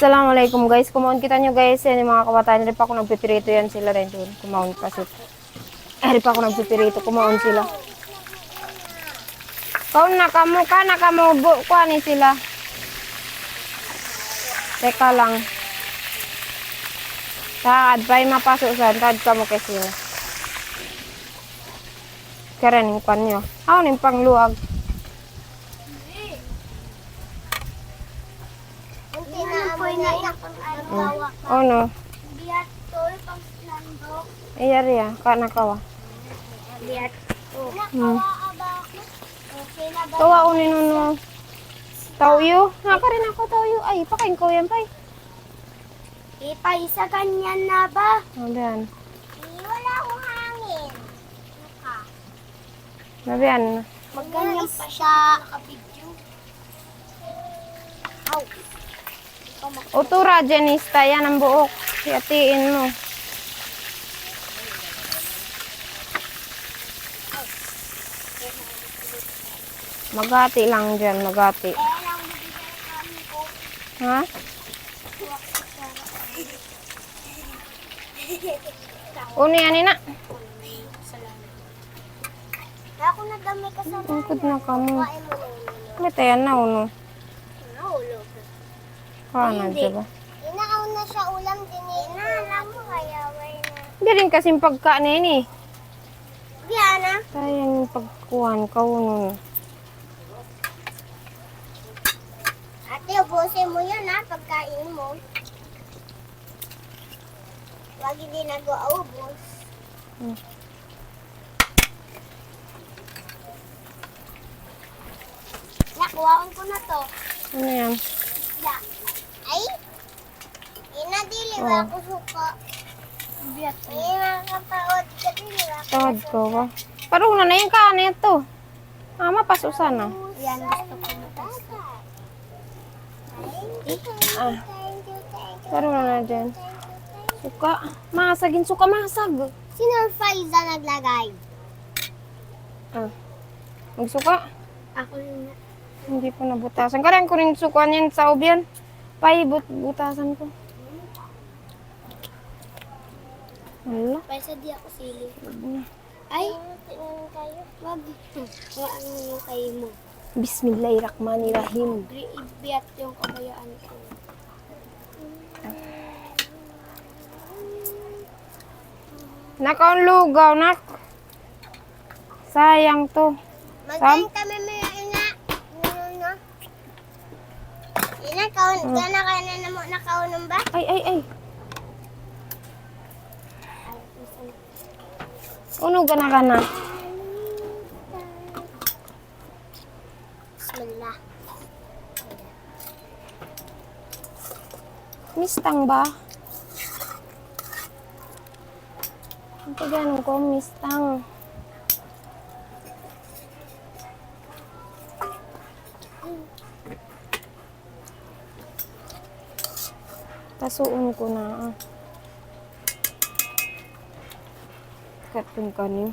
Assalamualaikum guys. Kumaon kita nyo guys. Yan yung mga kabataan. Rin pa ako nagpipirito yan sila rin doon. Kumaon kasi. Rin pa ako nagpipirito. Kumaon sila. Kaon na kamo ka. Nakamubo. Kuhanin sila. Teka lang. Taad pa yung mapasok saan. Taad ka mo kasi sila. Karen yung pan nyo. Ako yung pangluag. Oh no. Iya ria, kak nakawa. Lihat. Tawa unin nuno. Tauyo, naka rin ako tauyo. Ay, pakain ko yan, pay. Ipaisa ganyan na ba? Nabiyan. Wala akong hangin. Nabiyan. Magganyan pa siya. Nakabidyo. Aw. Utura, Janista, yan ang buok. Hiyatiin mo. Magati lang dyan, magati. Ha? Uni, ani na. Ako na dami kasama. Tungkod na ka mo. Kumita yan na, uno. Nahulog. Kanan, diba? Inaaw na siya ulam din eh. Alam mo kaya, way na. Hindi rin kasing pagkanin eh. Diana. Sayang yung pagkuhan, kauno. Ate, ubusin mo yun ha, pagkain mo. Huwag hindi nag-uubos. Nakuhaan ko na to. Ano yan? Da. Ay! Inadili Oh. ba ako suka? Nakakapaod ka din ba? Tawad ko ba? Parang na yung kanin ito. Mapasusan na. Yan, gusto ko matasta. Ah. Parang na dyan. Suka. Masagin suka, masag. Sino ang Faiza naglagay? Ah. Magsuka. Ako yun na. Hindi po nabutasan. Karang ko rin sukuan yan sa ubyan. Butasan ko. Wala. Paisa di ako sili. Wala. Ay! Tingnan kayo. Wag. Ano yung kayo mo? Bismillahirrahmanirrahim. Ibiyat yung kabayaan ko. Nakaunlugaw, nak. Sayang to. Magaling kami may ina. Ano? Ina, gana ka na mo nakaunom ba? Ay. Uno ka na. Bismillah. Mistang ba? Ang ganun ko, mistang. Tasuon ko na. Katong kanin.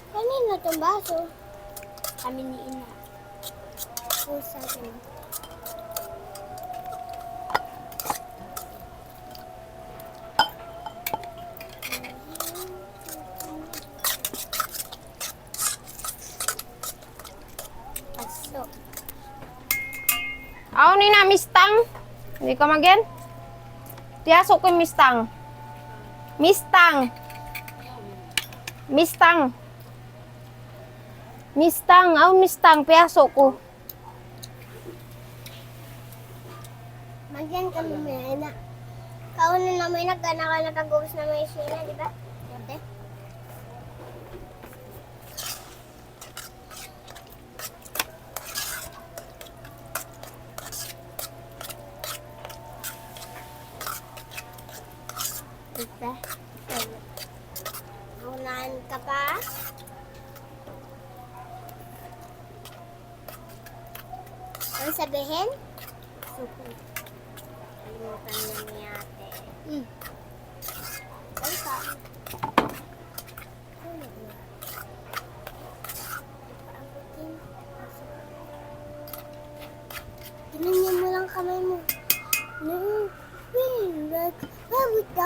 Kanino itong baso? Kami ni ina. Pusa din. Paso. Aw ni na mistang. Hindi ka magyan? Tiyasok ko yung mistang. Mistang. Aw mistang, piyasok ko. Magyan kami may ina. Kauno na may nagana ka nakagawis na may sila, di ba? Yote. Diba? Unahan ka pa? Ano sabihin? Suko. Kalimutan na ni ate. Ay, saan? Ano ba? Paambutin.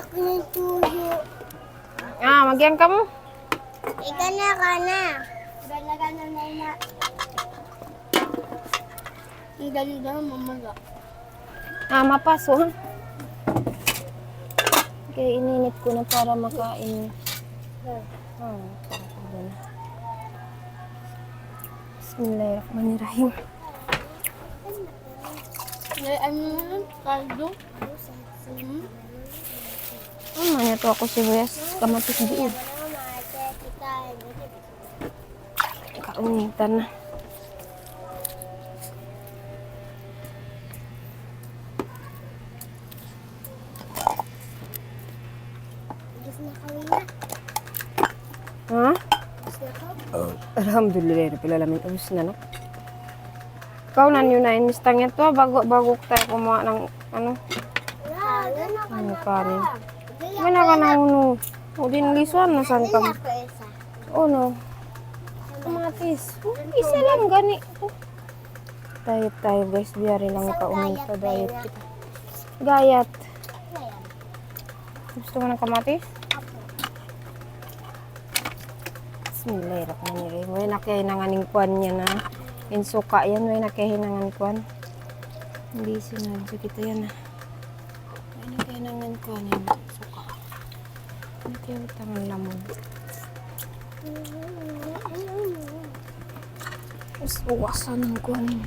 Ako ng tuyo. Magyang ka mo. Ika na ka na. Galaga na na. Ang ganda ng mamaga. Mapaso ha. Kaya ininit ko na para makain. Bismillahirrahmanirrahim. Ano yun? Kaldo? Ano to ako sibuyas, kamatis diin. Kaunitan na. Ha? Alhamdulillah, pilalamin ubus na no. Ikaw na nyo na inistang yan to, bago tayo kumuha ng ano, kanin. Gana ka na uno. O din lisuan na saan ka mo? O no. Kamatis. Isa lang gani. Diet tayo guys, biyari lang kaunin sa diet kita. Gayat. Gusto mo ng kamatis? Bismillahirrahmanirrahim. May nakahinanganing kwan niya na. Insuka yan, may nakahinangan kwan. Hindi sinadyo kita yan ah. May nakahinangan kwan yan. Suka. Nakihutang ang lamon. Mas uwasan ng kwan. Hindi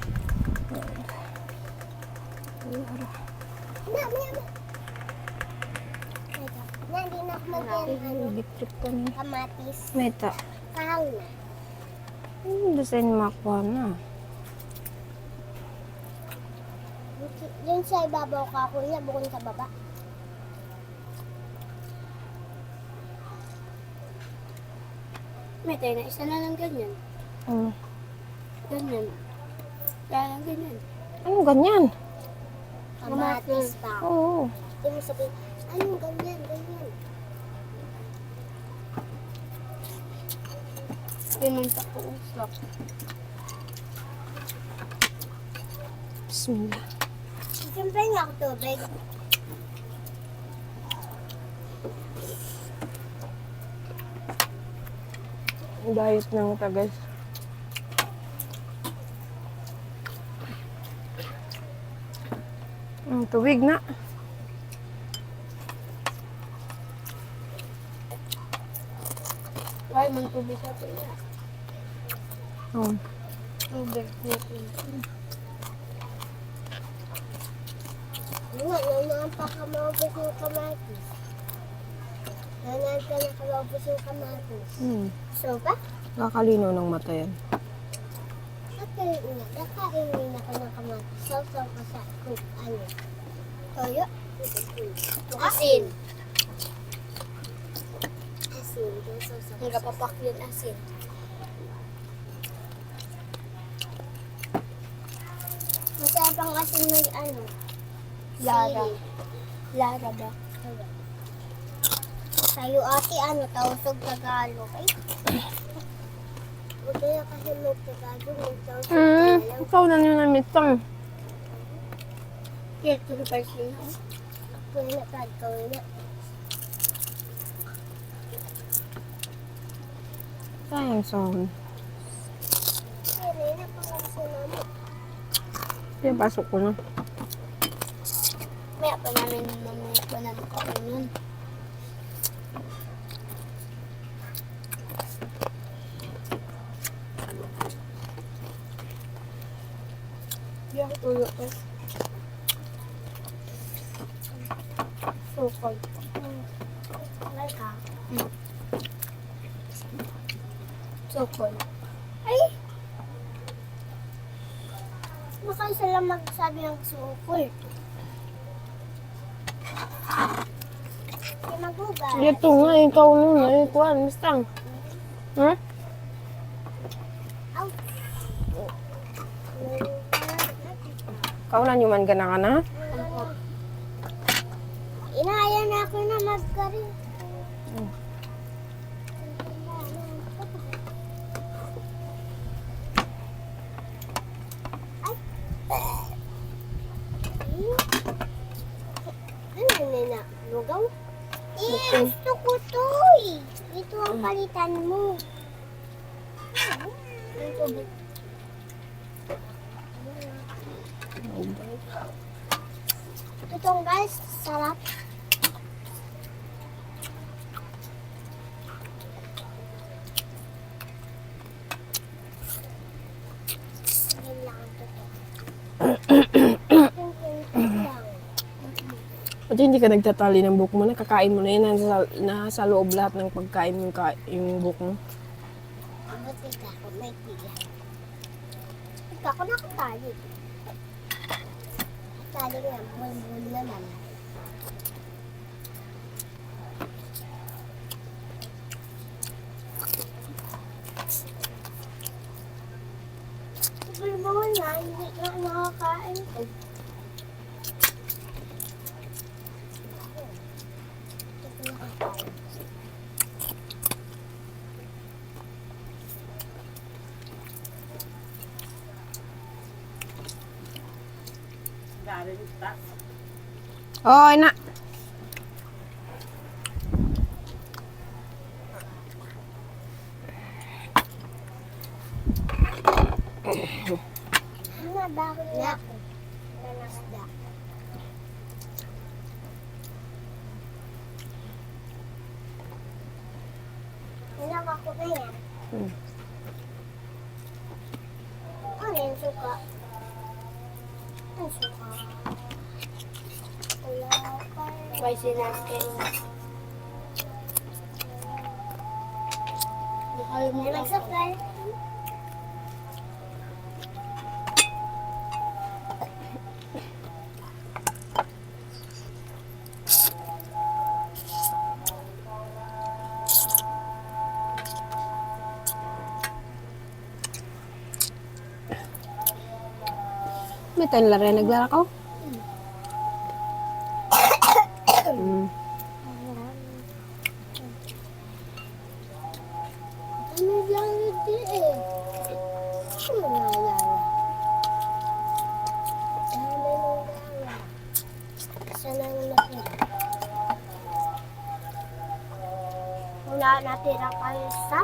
na ako mag-ano. Bitrip ka niya. Kamatis. Meta. Kahang na. Design makuha na. Yung sa ibabaw ka, kuya, bukod sa baba. May tayo na isa na lang ganyan. Ganyan. Kaya lang ganyan. Ano ganyan? Kamatis pa. Oo. Hindi mo sabihin, anong ganyan, ganyan. Ganun sa puusap. Bismillah. Siyempre nga ako tubig. Diet ng ito guys. Tubig na. Ay, mang tubig sa ito. Tubig. Nanaan pa ka maubos yung kamatis. Nanaan ka na ka maubos yung kamatis. So ba? Kakalino ng mata yan. Nakainin ako ng kamatis. Sausaw ko sa ano. Toyo? Asin. Asin. Nagapapak yun asin. Masarap ang asin may ano. Lara. Lara ba? Sa'yo ate ano, tausog Tagalog. Ay. Huwag kaya kasi may Tagalog, may tausog Tagalog. Ikaw na nyo na mitang. Kaya ito na person na. Kaya na tagkaw na. Sayang sahon. Kaya na pangasa namin. Kaya pasok ko na. Maya pa namin mamaya pa namin kainin. Hindi ako tuyo pa. Sukol. Like ka? Sukol. Ay! Baka isa lang magsabi ng sukol. Ay, magugas. Ito nga, ikaw na. Kuhan, mistang. Ha? Aw. Ikaw na nyo man gana ka na? Inaya na ako na magkarin. Ay. Ano na? Lugaw? palitan mo. Ang tubig. Itong guys, sarap. Yan lang ang totoo. At hindi ka nagtatali ng buhok mo na, kakain mo na yan, nasa loob lahat ng pagkain mo yung buhok mo. Buti ka ako, may tiyan. Ikaw ako nakatali. Tali nga, bulbul naman. Bulbul na, hindi nga nakakain ko. Oo, ina. Ano ba ako na ako? Nanasda. Inak ako na yan. Ano yung suka? Ang suka. Wala pa. May sinakin. May mag-subscribe. May tayo rin naglalakaw. Ano lang hindi eh. Ano nalala? Dami nung lala. Saan ang natira? Wala natira kayo sa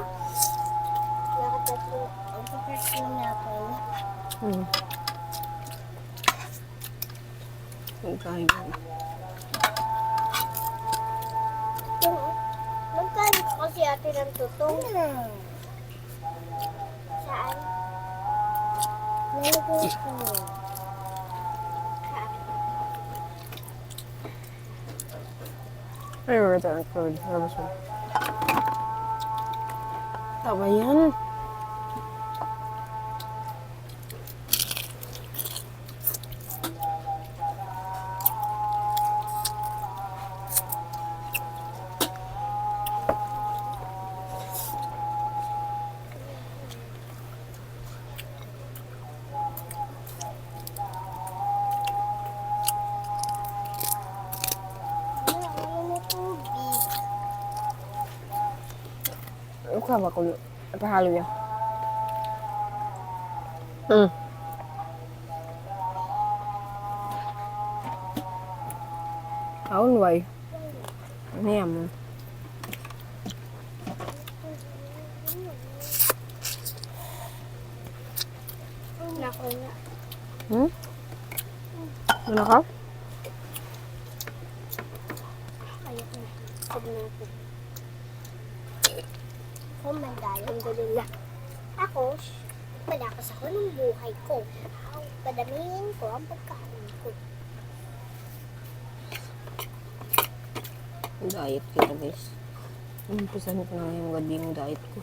nakatatlo. Ang pagkakit na ako na. Okay. Magkano kasi ate ng tutong? Saan? Nalagay ko. Ay, wala tayo nagkawid. Labas mo. Tama yan. Ano ka ba kung napahalo niya? Aun, why? Ano yan mo? Nako na. Ano ka? Ayok na. Sabi na ako. Oh my God, alhamdulillah. Ako, malakas ako ng buhay ko. Padamihin ko ang pagkain ko. Diet kita, guys. Umpisan ko na yung gabi yung diet ko.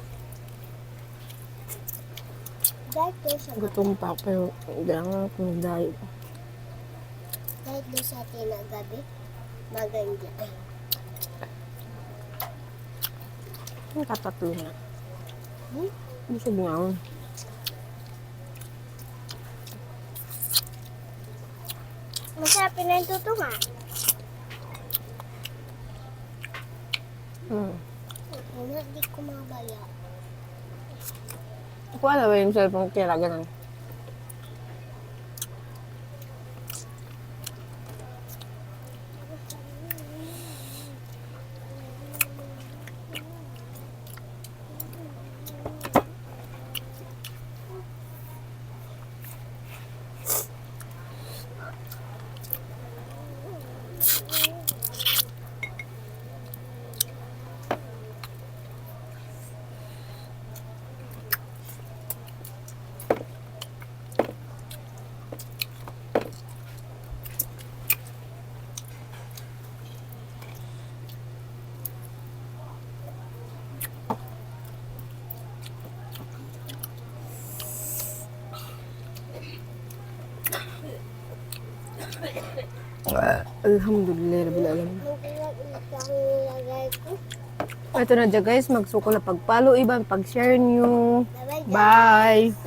Dahil doon sa Gutom pa ako, pero kailangan ko mag-diet. dahil doon sa atin na gabi, maganda. Ang katatlo na. Busog na ako. Masarap na yung tuto nga. Hindi ko mabaya. Kuha na ba yung cellphone kaya ganun? Alhamdulillah, rabbil alamin. Hindi lang ito ang nilagay ko. Ito na dyan guys, magsuko na pagpalo iba, pag-share nyo. Bye-bye. Bye!